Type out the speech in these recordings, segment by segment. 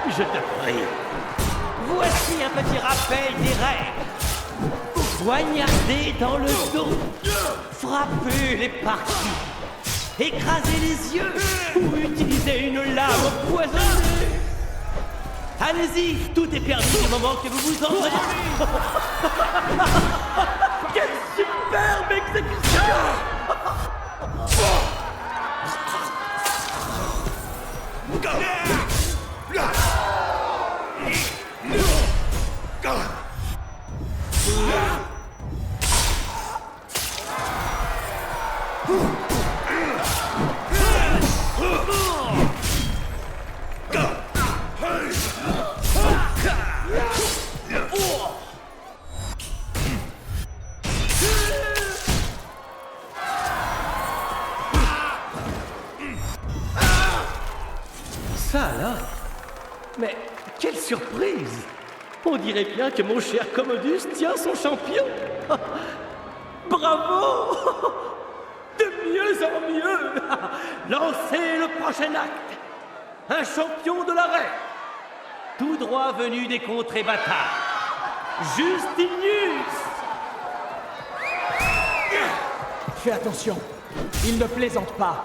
Je te prie. Voici un petit rappel des règles. Poignarder dans le dos, frapper les parties, écraser les yeux ou utiliser une lame empoisonnée. Allez-y, tout est perdu du moment que vous vous endormez. Quelle superbe exécution! Ça alors? Mais quelle surprise! On dirait bien que mon cher Commodus tient son champion! Bravo! De mieux en mieux! Lancez le prochain acte! Un champion de l'arrêt! Tout droit venu des contrées batailles! Justinius! Fais attention, il ne plaisante pas.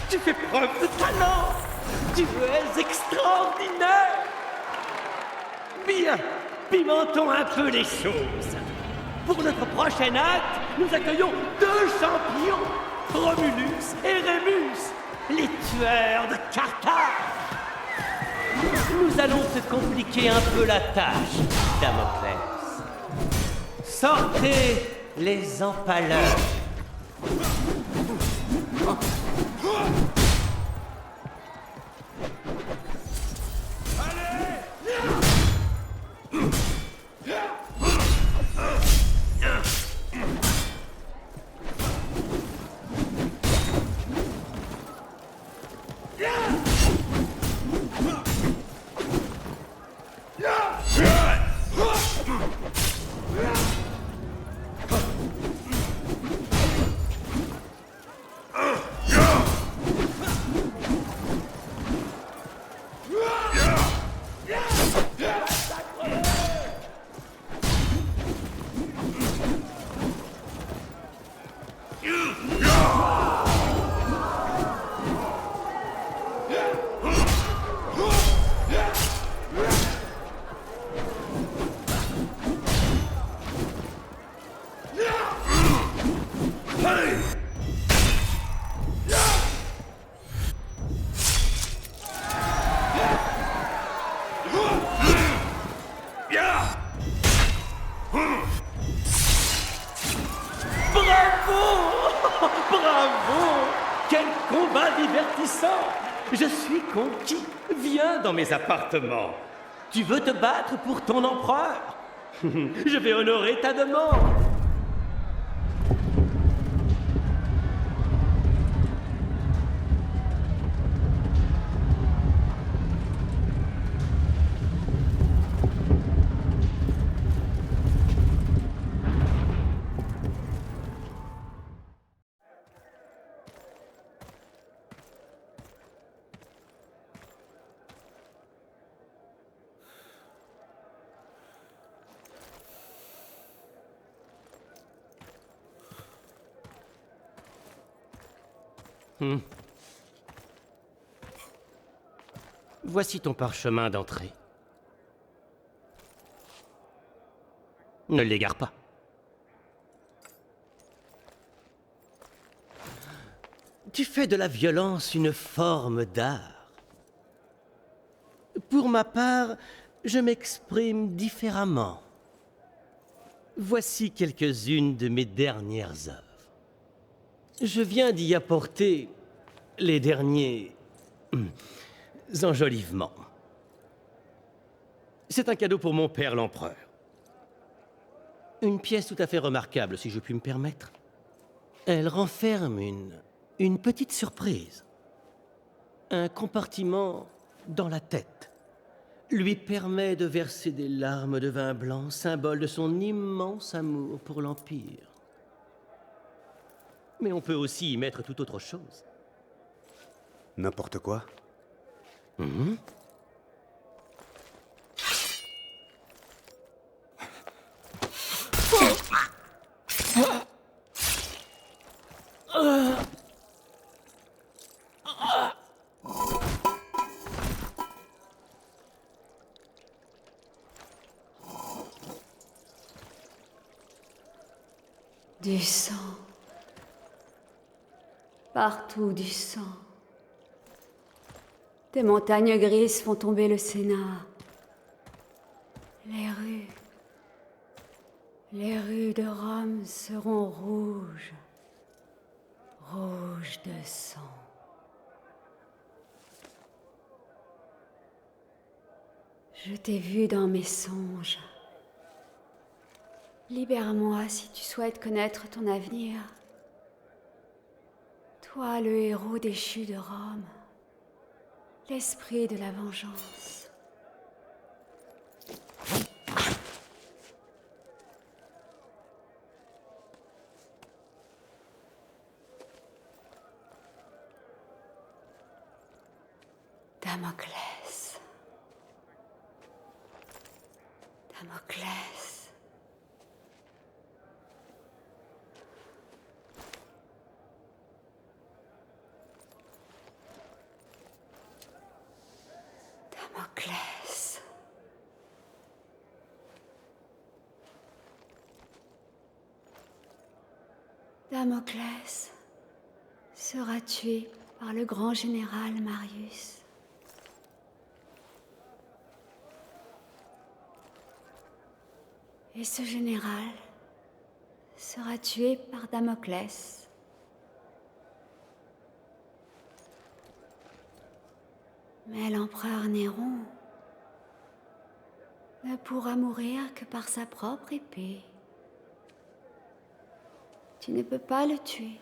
Tu fais preuve de talent! Tu es extraordinaire! Bien, pimentons un peu les choses. Pour notre prochain acte, nous accueillons deux champions, Romulus et Rémus, les tueurs de Carthage. Nous allons te compliquer un peu la tâche, Damoclès. Sortez les empaleurs. Bravo! Quel combat divertissant! Je suis conquis. Viens dans mes appartements. Tu veux te battre pour ton empereur? Je vais honorer ta demande. Voici ton parchemin d'entrée. Ne l'égare pas. tu fais de la violence une forme d'art. Pour ma part, je m'exprime différemment. Voici quelques-unes de mes dernières œuvres. Je viens d'y apporter les derniers enjolivements. C'est un cadeau pour mon père l'empereur. Une pièce tout à fait remarquable, si je puis me permettre. Elle renferme une petite surprise. Un compartiment dans la tête lui permet de verser des larmes de vin blanc, symbole de son immense amour pour l'Empire. Mais on peut aussi y mettre tout autre chose. N'importe quoi? Du sang. Partout du sang. Des montagnes grises font tomber le Sénat. Les rues de Rome seront rouges. Rouges de sang. Je t'ai vu dans mes songes. Libère-moi si tu souhaites connaître ton avenir. Toi, le héros déchu de Rome, l'esprit de la vengeance. Damoclès. Damoclès. Damoclès. Damoclès sera tué par le grand général Marius. Et ce général sera tué par Damoclès. Mais l'empereur Néron ne pourra mourir que par sa propre épée. Tu ne peux pas le tuer.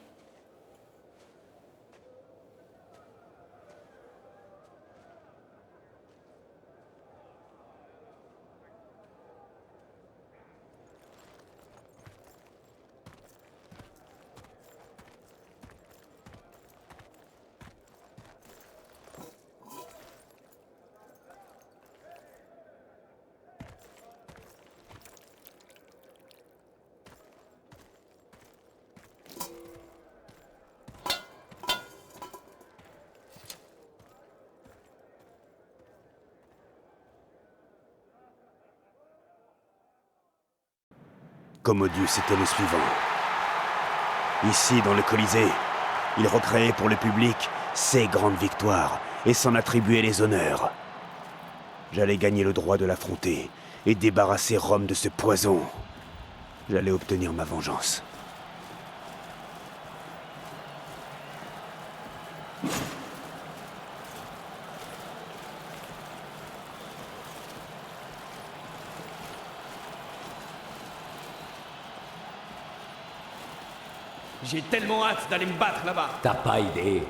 Commodus était le suivant. Ici, dans le Colisée, il recréait pour le public ses grandes victoires et s'en attribuait les honneurs. J'allais gagner le droit de l'affronter et débarrasser Rome de ce poison. J'allais obtenir ma vengeance. J'ai tellement hâte d'aller me battre là-bas. T'as pas idée.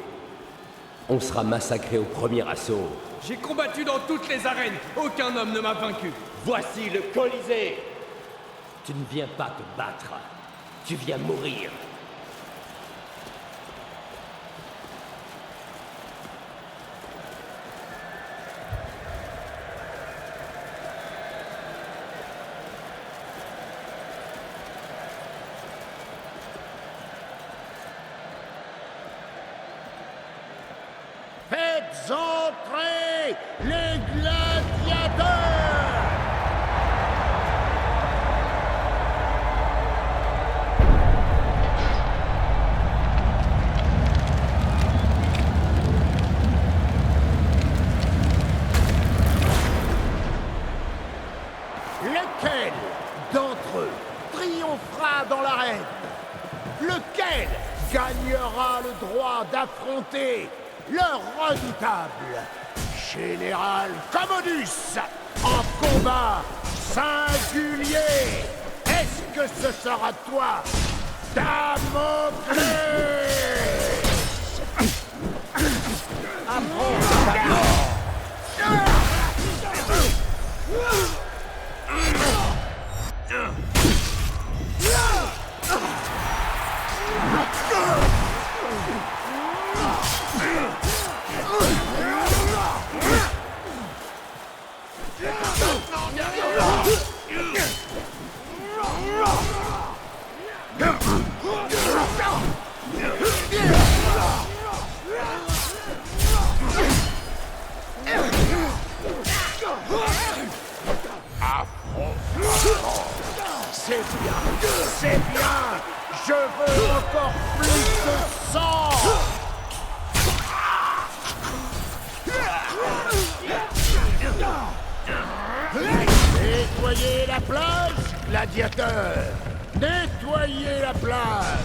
On sera massacré au premier assaut. J'ai combattu dans toutes les arènes. Aucun homme ne m'a vaincu. Voici le Colisée. Tu ne viens pas te battre. Tu viens mourir. Faites entrer les gladiateurs! seul gagnera le droit d'affronter le redoutable Général Commodus en combat singulier. Est-ce que ce sera toi, Damoclès? C'est bien. Je veux encore plus de sang. Nettoyez la plage, gladiateur. Nettoyez la plage.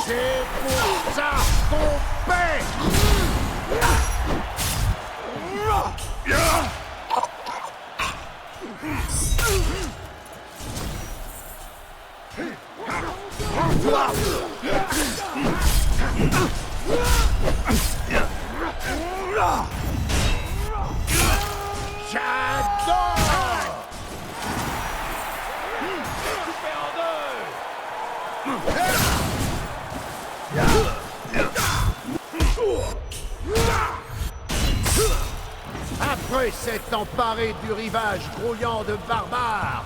C'est pour ça qu'on paie. J'adore. Après s'être emparé du rivage grouillant de barbares,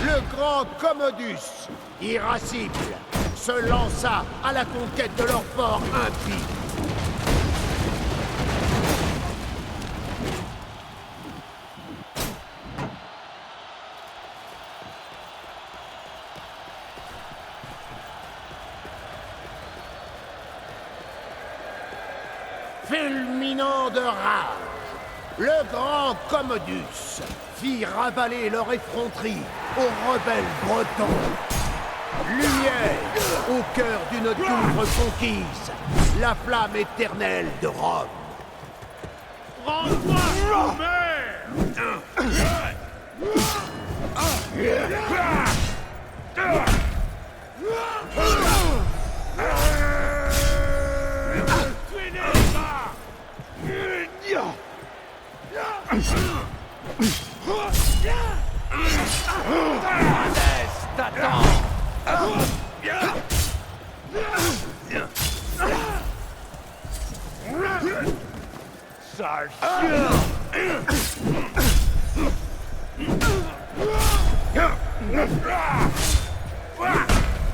le grand Commodus, irascible, se lança à la conquête de leur fort impie. Fulminant de rage, le grand Commodus fit ravaler leur effronterie aux rebelles bretons. Lumière au cœur d'une double conquise, la flamme éternelle de Rome. Rends-moi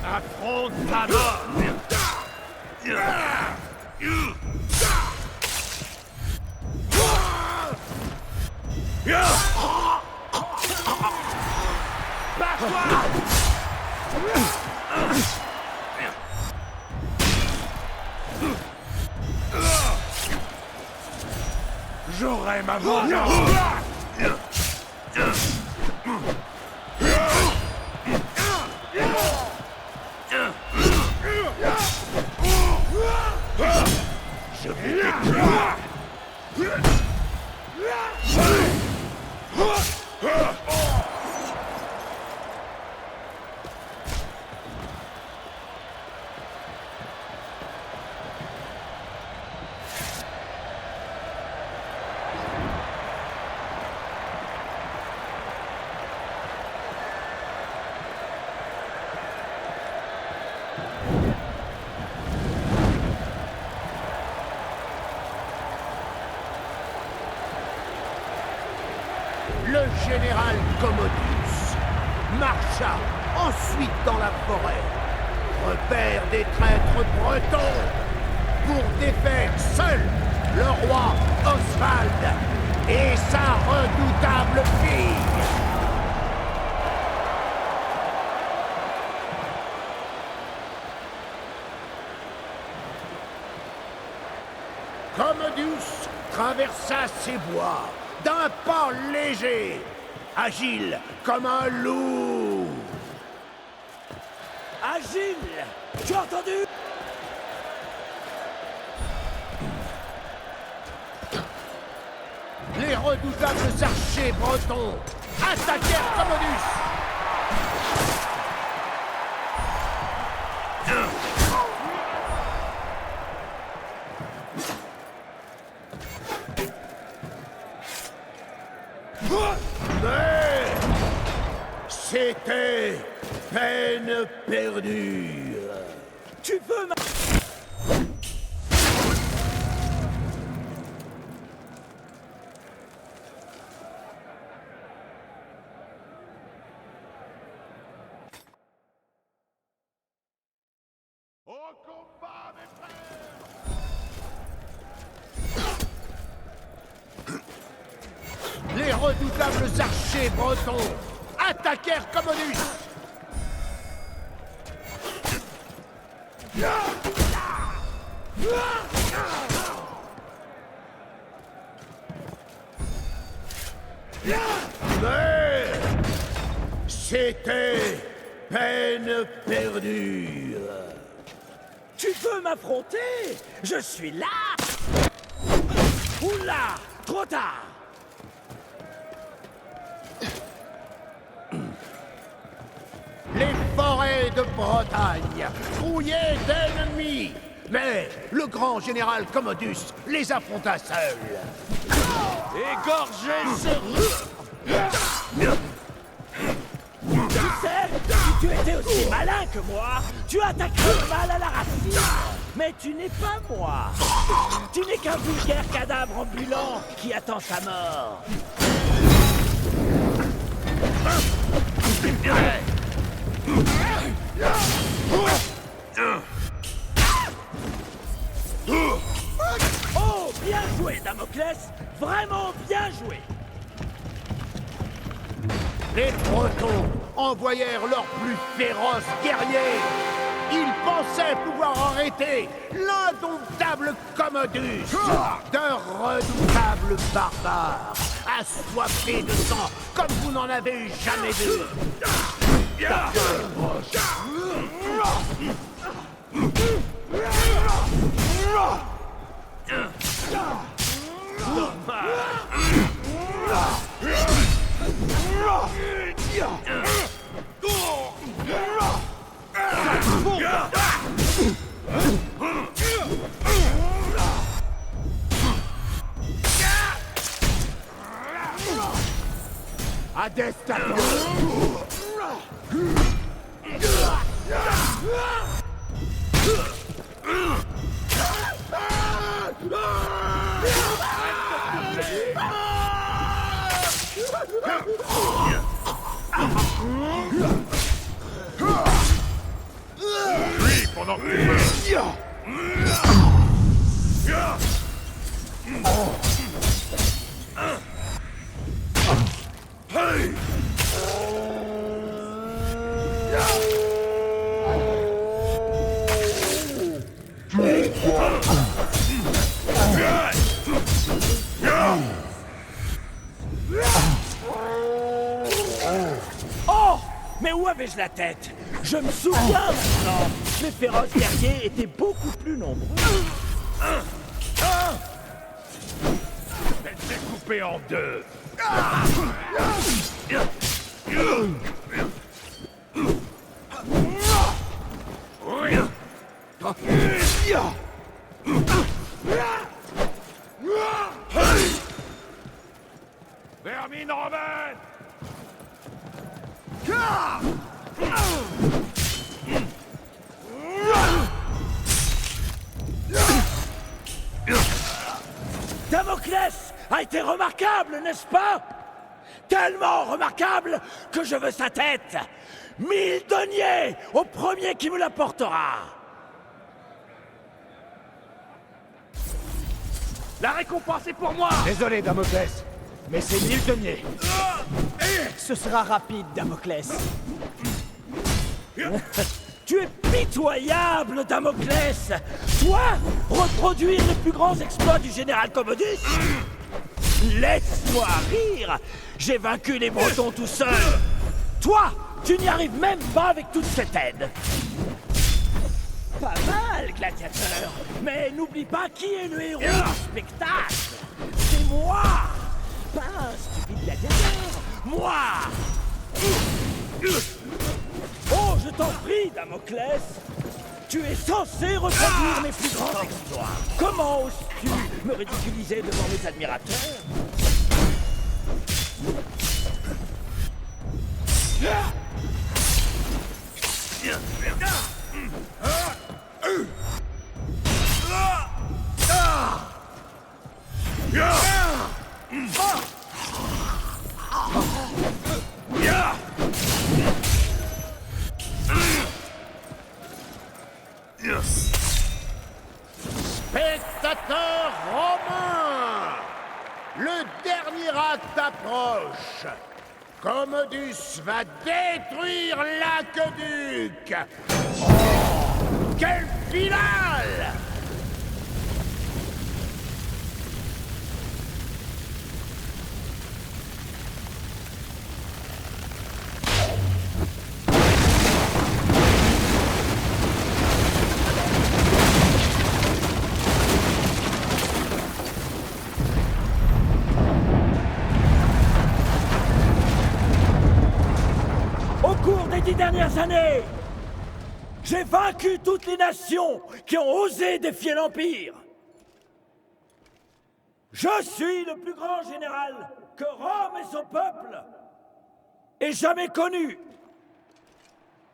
affronte ta mort. J'aurai ma vengeance. Je vais t'éclore. Le général Commodus marcha ensuite dans la forêt, repère des traîtres bretons, pour défaire seul le roi Oswald et sa redoutable fille. Commodus traversa ces bois d'un pas léger, agile comme un loup. Agile! Tu as entendu? Les redoutables archers bretons attaquèrent Commodus. Mais c'était peine perdue. Tu veux ma... Au combat, mes frères! Les redoutables archers bretons attaquèrent Commodus. Mais c'était peine perdue. Tu veux m'affronter? Je suis là! Oula! Trop tard! Les forêts de Bretagne grouillaient d'ennemis. Mais le grand général Commodus les affronta seul. Égorgez ce... Tu sais, si tu étais aussi malin que moi, tu attaquerais le mal à la racine. Mais tu n'es pas moi. Tu n'es qu'un vulgaire cadavre ambulant qui attend sa mort. Oh, bien joué, Damoclès. Vraiment bien joué. Les Bretons envoyèrent leurs plus féroces guerriers. Ils pensaient pouvoir arrêter l'indomptable Commodus, d'un redoutable barbare, assoiffé de sang comme vous n'en avez jamais vu. Adestapios. Oui, pendant que tu meurs. Hey! Oh! Mais où avais-je la tête? Je me souviens maintenant. Les féroces guerriers étaient beaucoup plus nombreux. Elle s'est coupée en deux. Vermine romaine! Damoclès a été remarquable, n'est-ce pas? Tellement remarquable que je veux sa tête. 1000 deniers au premier qui me l'apportera. La récompense est pour moi. Désolé, Damoclès, mais c'est 1000 deniers. Ce sera rapide, Damoclès. Tu es pitoyable, Damoclès! Toi, reproduire les plus grands exploits du général Commodus? Laisse-moi rire! J'ai vaincu les Bretons tout seul! Toi, tu n'y arrives même pas avec toute cette aide! Pas mal, gladiateur! Mais n'oublie pas qui est le héros du spectacle! C'est moi! Pas un stupide gladiateur! Moi! Oh, je t'en prie, Damoclès! Tu es censé reproduire mes plus grands exploits! Comment oses-tu me ridiculiser devant mes admirateurs? Spectateurs romains, le dernier acte approche. Commodus va détruire l'aqueduc. Oh, quel finale! Au cours des 10 dernières années, j'ai vaincu toutes les nations qui ont osé défier l'Empire. Je suis le plus grand général que Rome et son peuple aient jamais connu.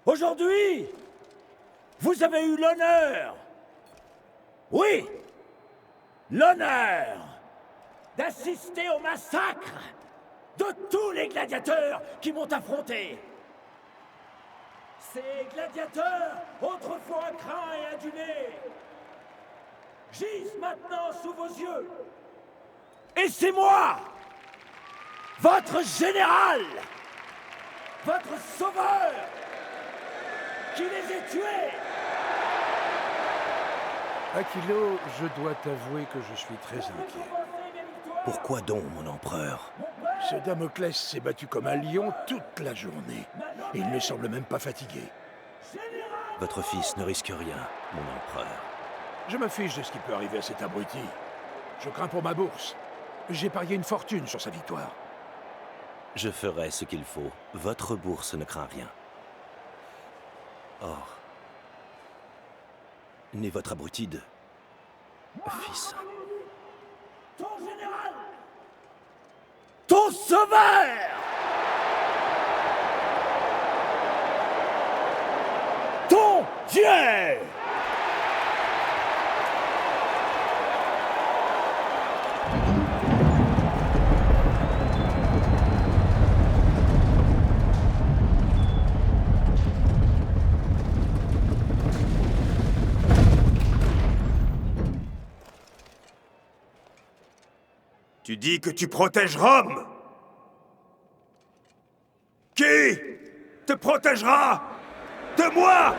Aujourd'hui, vous avez eu l'honneur, oui, l'honneur d'assister au massacre de tous les gladiateurs qui m'ont affronté. Ces gladiateurs, autrefois craints et adulés, gisent maintenant sous vos yeux. Et c'est moi, votre général, votre sauveur, qui les ai tués. Aquilo, je dois t'avouer que je suis très inquiet. Pourquoi donc, mon empereur? Ce Damoclès s'est battu comme un lion toute la journée. Et il ne semble même pas fatigué. Votre fils ne risque rien, mon empereur. Je me fiche de ce qui peut arriver à cet abruti. Je crains pour ma bourse. J'ai parié une fortune sur sa victoire. Je ferai ce qu'il faut. Votre bourse ne craint rien. Or, n'est votre abruti de fils. Ton général, ton sauveur, ton Dieu. Tu dis que tu protèges Rome? Qui te protégera de moi?